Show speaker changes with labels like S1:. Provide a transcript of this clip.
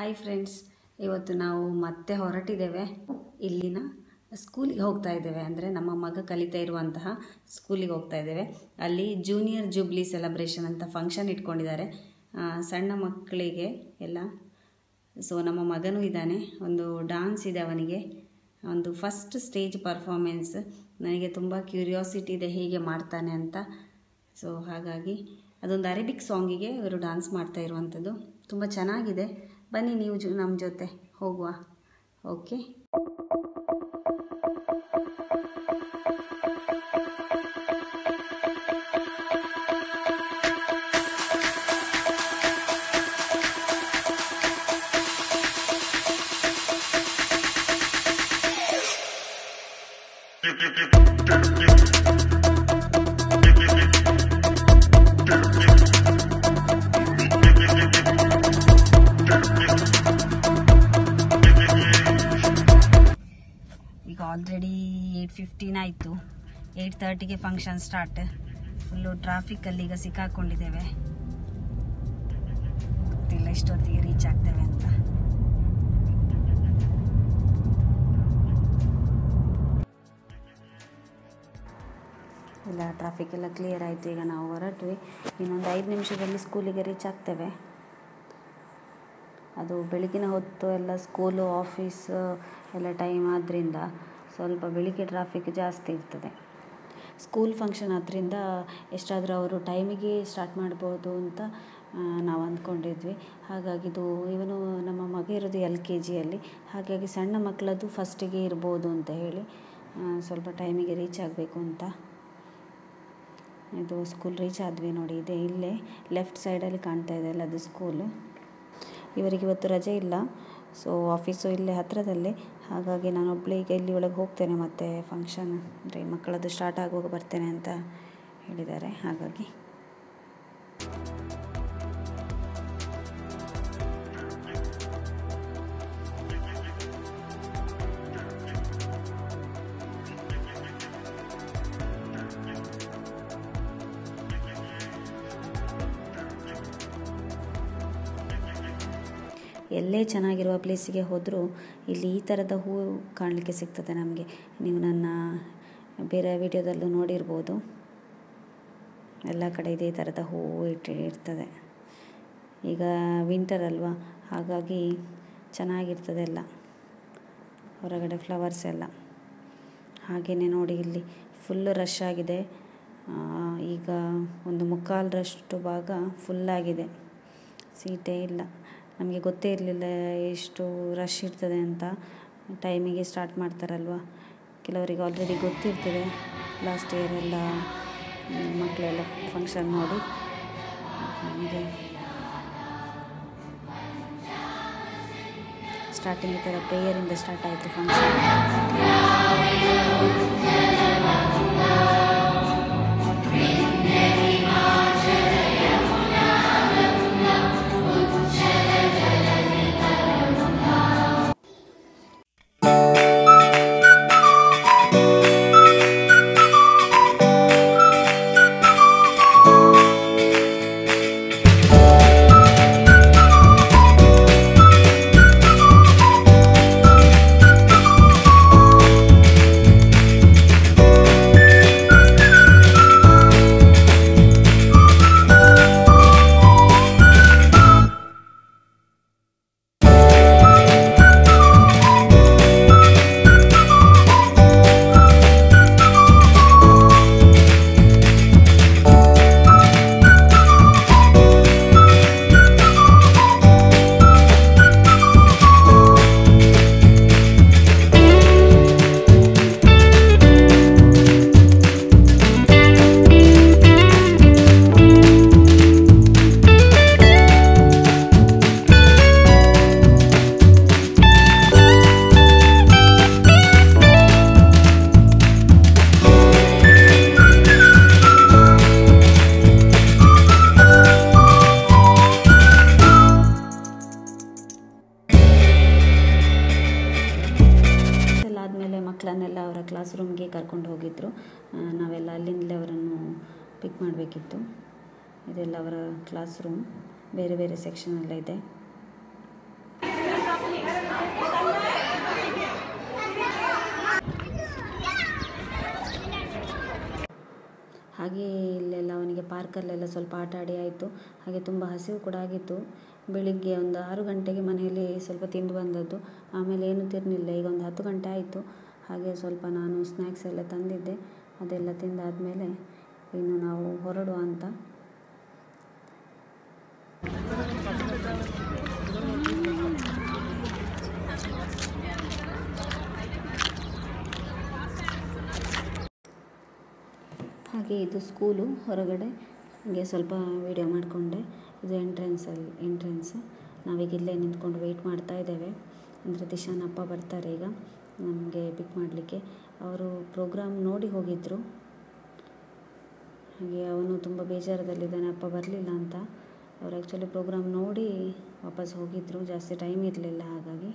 S1: Hi friends, ಇವತ್ತು ನಾವು ಮತ್ತೆ ಹೊರಟಿದ್ದೇವೆ. ಇಲ್ಲಿನ ಸ್ಕೂಲಿಗೆ ಹೋಗ್ತಾ ಇದ್ದೇವೆ. ಅಂದರೆ ನಮ್ಮ ಮಗ ಕಲಿತಾ ಇರುವಂತಹ ಸ್ಕೂಲಿಗೆ ಹೋಗ್ತಾ ಇದ್ದೇವೆ. ಅಲ್ಲಿ ಜೂನಿಯರ್ ಜೂಬ್ಲಿ ಸೆಲೆಬ್ರೇಷನ್ ಅಂತ ಫಂಕ್ಷನ್ ಇಟ್ಕೊಂಡಿದ್ದಾರೆ, ಸಣ್ಣ ಮಕ್ಕಳಿಗೆ ಎಲ್ಲ. ಸೊ ನಮ್ಮ ಮಗನೂ ಇದ್ದಾನೆ, ಒಂದು ಡಾನ್ಸ್ ಇದೆ ಅವನಿಗೆ, ಒಂದು ಫಸ್ಟ್ ಸ್ಟೇಜ್ ಪರ್ಫಾರ್ಮೆನ್ಸ್. ನನಗೆ ತುಂಬ ಕ್ಯೂರಿಯಾಸಿಟಿ ಇದೆ ಹೇಗೆ ಮಾಡ್ತಾನೆ ಅಂತ. ಸೊ ಹಾಗಾಗಿ ಅದೊಂದು ಅರೇಬಿಕ್ ಸಾಂಗಿಗೆ ಇವರು ಡಾನ್ಸ್ ಮಾಡ್ತಾ ಇರುವಂಥದ್ದು. ತುಂಬ ಚೆನ್ನಾಗಿದೆ. ಬನ್ನಿ ನೀವು ನಮ್ಮ ಜೊತೆ ಹೋಗುವ. ಓಕೆ. ಈಗ ಆಲ್ರೆಡಿ 8:15 ಆಯಿತು. 8:30ಗೆ ಫಂಕ್ಷನ್ ಸ್ಟಾರ್ಟ್. ಫುಲ್ಲು ಟ್ರಾಫಿಕ್ಕಲ್ಲಿ ಈಗ ಸಿಕ್ಕಾಕೊಂಡಿದ್ದೇವೆ. ಗೊತ್ತಿಲ್ಲ ಎಷ್ಟೊತ್ತಿಗೆ ರೀಚ್ ಆಗ್ತೇವೆ ಅಂತ. ಇಲ್ಲ, ಟ್ರಾಫಿಕ್ ಎಲ್ಲ ಕ್ಲಿಯರ್ ಆಯಿತು. ಈಗ ನಾವು ಹೊರಟ್ವಿ. ಇನ್ನೊಂದು 5 ನಿಮಿಷದಲ್ಲಿ ಸ್ಕೂಲಿಗೆ ರೀಚ್ ಆಗ್ತೇವೆ. ಅದು ಬೆಳಗಿನ ಹೊತ್ತು ಎಲ್ಲ ಸ್ಕೂಲು ಆಫೀಸ್ ಎಲ್ಲ ಟೈಮ್ ಆದ್ದರಿಂದ ಸ್ವಲ್ಪ ಬೆಳಿಗ್ಗೆ ಟ್ರಾಫಿಕ್ ಜಾಸ್ತಿ ಇರ್ತದೆ. ಸ್ಕೂಲ್ ಫಂಕ್ಷನ್ ಆದ್ದರಿಂದ ಎಷ್ಟಾದರೂ ಅವರು ಟೈಮಿಗೆ ಸ್ಟಾರ್ಟ್ ಮಾಡ್ಬೋದು ಅಂತ ನಾವು ಅಂದ್ಕೊಂಡಿದ್ವಿ. ಹಾಗಾಗಿ ಇವನು ನಮ್ಮ ಮಗ ಇರೋದು LKGಯಲ್ಲಿ, ಹಾಗಾಗಿ ಸಣ್ಣ ಮಕ್ಕಳದ್ದು ಫಸ್ಟಿಗೆ ಇರ್ಬೋದು ಅಂತ ಹೇಳಿ ಸ್ವಲ್ಪ ಟೈಮಿಗೆ ರೀಚ್ ಆಗಬೇಕು ಅಂತ. ಇದು ಸ್ಕೂಲ್ ರೀಚ್ ಆದ್ವಿ ನೋಡಿ. ಇದೆ ಇಲ್ಲೇ ಲೆಫ್ಟ್ ಸೈಡಲ್ಲಿ ಕಾಣ್ತಾ ಇದೆ ಅಲ್ಲ, ಅದು ಸ್ಕೂಲು. ಇವರಿಗೆ ಇವತ್ತು ರಜೆ ಇಲ್ಲ, ಸೊ ಆಫೀಸು ಇಲ್ಲೇ ಹತ್ತಿರದಲ್ಲೇ. ಹಾಗಾಗಿ ನಾನು ಒಬ್ಬಳೇ ಈಗ ಇಲ್ಲಿ ಒಳಗೆ ಹೋಗ್ತೇನೆ. ಮತ್ತು ಫಂಕ್ಷನ್ ಅಂದರೆ ಮಕ್ಕಳದ್ದು ಸ್ಟಾರ್ಟ್ ಆಗುವಾಗ ಬರ್ತೇನೆ ಅಂತ ಹೇಳಿದ್ದಾರೆ. ಹಾಗಾಗಿ ಎಲ್ಲೇ ಚೆನ್ನಾಗಿರುವ ಪ್ಲೇಸಿಗೆ ಹೋದರೂ ಇಲ್ಲಿ ಈ ಥರದ ಹೂವು ಕಾಣಲಿಕ್ಕೆ ಸಿಗ್ತದೆ ನಮಗೆ. ನೀವು ನನ್ನ ಬೇರೆ ವಿಡಿಯೋದಲ್ಲೂ ನೋಡಿರ್ಬೋದು. ಎಲ್ಲ ಕಡೆ ಇದೇ ಥರದ ಹೂವು ಇರ್ತದೆ. ಈಗ ವಿಂಟರ್ ಅಲ್ವಾ, ಹಾಗಾಗಿ ಚೆನ್ನಾಗಿರ್ತದೆ ಎಲ್ಲ ಹೊರಗಡೆ ಫ್ಲವರ್ಸ್ ಎಲ್ಲ. ಹಾಗೆಯೇ ನೋಡಿ, ಇಲ್ಲಿ ಫುಲ್ಲು ರಶ್ ಆಗಿದೆ. ಈಗ 1/4 ಭಾಗ ಫುಲ್ಲಾಗಿದೆ, ಸೀಟೇ ಇಲ್ಲ. ನಮಗೆ ಗೊತ್ತೇ ಇರಲಿಲ್ಲ ಎಷ್ಟು ರಶ್ ಇರ್ತದೆ ಅಂತ. ಟೈಮಿಗೆ ಸ್ಟಾರ್ಟ್ ಮಾಡ್ತಾರಲ್ವ, ಕೆಲವರಿಗೆ ಆಲ್ರೆಡಿ ಗೊತ್ತಿರ್ತದೆ. ಲಾಸ್ಟ್ ಇಯರ್ ಎಲ್ಲ ಮಕ್ಕಳೆಲ್ಲ ಫಂಕ್ಷನ್ ನೋಡಿ ನಮಗೆ ಸ್ಟಾರ್ಟಿಂಗ್ ಈ ಥರ ಪ್ರೇಯರಿಂದ ಸ್ಟಾರ್ಟ್ ಆಯಿತು ಫಂಕ್ಷನ್. ಮಕ್ಕಳನ್ನೆಲ್ಲ ಅವರ ಕ್ಲಾಸ್ ರೂಮ್ಗೆ ಕರ್ಕೊಂಡು ಹೋಗಿದ್ದರು. ನಾವೆಲ್ಲ ಅಲ್ಲಿಂದಲೇ ಅವರನ್ನು ಪಿಕ್ ಮಾಡಬೇಕಿತ್ತು. ಇದೆಲ್ಲ ಅವರ ಕ್ಲಾಸ್ ರೂಮ್, ಬೇರೆ ಬೇರೆ ಸೆಕ್ಷನ್ ಎಲ್ಲ ಇದೆ. ಹಾಗೆ ಇಲ್ಲೆಲ್ಲ ಅವನಿಗೆ ಪಾರ್ಕಲ್ಲೆಲ್ಲ ಸ್ವಲ್ಪ ಆಟ ಆಡಿ ಆಯಿತು. ಹಾಗೆ ತುಂಬ ಹಸಿವು ಕೂಡ ಆಗಿತ್ತು. ಬೆಳಿಗ್ಗೆ ಒಂದು 6 ಗಂಟೆಗೆ ಮನೆಯಲ್ಲಿ ಸ್ವಲ್ಪ ತಿಂದು ಬಂದದ್ದು. ಆಮೇಲೆ ಏನೂ ತಿನ್ನಲಿಲ್ಲ. ಈಗ ಒಂದು 10 ಗಂಟೆ ಆಯಿತು. ಹಾಗೆ ಸ್ವಲ್ಪ ನಾನು ಸ್ನ್ಯಾಕ್ಸ್ ಎಲ್ಲ ತಂದಿದ್ದೆ, ಅದೆಲ್ಲ ತಿಂದಾದಮೇಲೆ ಇನ್ನು ನಾವು ಹೊರಡುವ ಅಂತ. ಹಾಗೆ ಇದು ಸ್ಕೂಲು ಹೊರಗಡೆ. ಹಾಗೆ ಸ್ವಲ್ಪ ವೀಡಿಯೋ ಮಾಡಿಕೊಂಡೆ. ಇದು ಎಂಟ್ರೆನ್ಸ್. ನಾವೀಗ ಇಲ್ಲೇ ನಿಂತ್ಕೊಂಡು ವೆಯ್ಟ್ ಮಾಡ್ತಾ ಇದ್ದೇವೆ. ಅಂದರೆ ದಿಶಾನ ಅಪ್ಪ ಬರ್ತಾರೆ ಈಗ ನಮಗೆ ಪಿಕ್ ಮಾಡಲಿಕ್ಕೆ. ಅವರು ಪ್ರೋಗ್ರಾಮ್ ನೋಡಿ ಹೋಗಿದ್ದರು. ಹಾಗೆ ಅವನು ತುಂಬ ಬೇಜಾರದಲ್ಲಿದ್ದಾನೆ ಅಪ್ಪ ಬರಲಿಲ್ಲ ಅಂತ. ಅವರು ಆ್ಯಕ್ಚುಲಿ ಪ್ರೋಗ್ರಾಮ್ ನೋಡಿ ವಾಪಸ್ ಹೋಗಿದ್ದರು, ಜಾಸ್ತಿ ಟೈಮ್ ಇರಲಿಲ್ಲ ಹಾಗಾಗಿ.